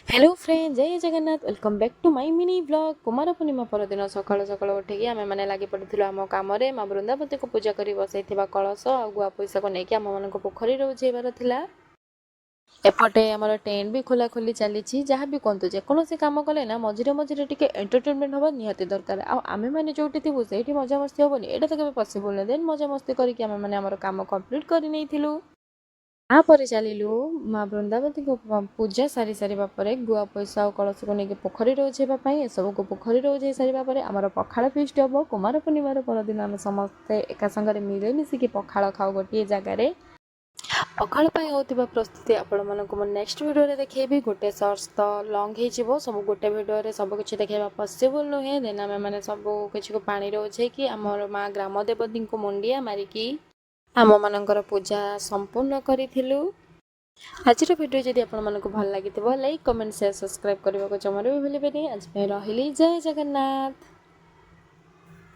Hello friend जय Jagannath welcome back to my mini blog Kumar Purnima परदिन सकाल सकाल उठिकी आम मैंने लगी पड़ू आम कम माँ वृंदावती को पूजा कर बसई कलश आ गुआ पैसा को लेकिन आम मान पोखरी रोजेबार था एपटे आमर टेंट भी खोला खोली चली जहाँ भी कहतु जेकोसी कम कले ना मझे मझे टे एंटरटेनमेंट हवा निहाती दरकार आम मैंने जो थी से मजा मस्ती हेनी यहाँ तो कभी पसिबल नहीं देन मजा मस्ती करके आम मैंने कम कम्प्लीट कर तापर चलू माँ वृंदावती को पूजा सारी सारा पर गुआ पैसा और कलश को लेकिन पोखरी रोजेवाई सब को पोखरी रोजे सारापर आमर पखाड़ फिस्ट हम कुमार पूर्णिमार परदिन आम समस्ते एका संगे मिलेमिशिकी पखाड़ खाऊ गोटे जगार पखाड़ होता प्रस्तुति आपण मानक नेक्स्ट वीडियो देखी गोटे सर्च तो लंग हो सब गोटे वीडियो सब किसी देखा पसिबल नुहे देन आम मैंने सब किसी को पानी रोजे कि आमर माँ ग्राम देवती को मुंडिया मारिकी आम मानकर पूजा संपूर्ण करूँ आज वीडियो जदि आपको भल लगी लाइक कमेंट शेयर सब्सक्राइब करने को जमार भी भूलें आज रही जय जगन्नाथ।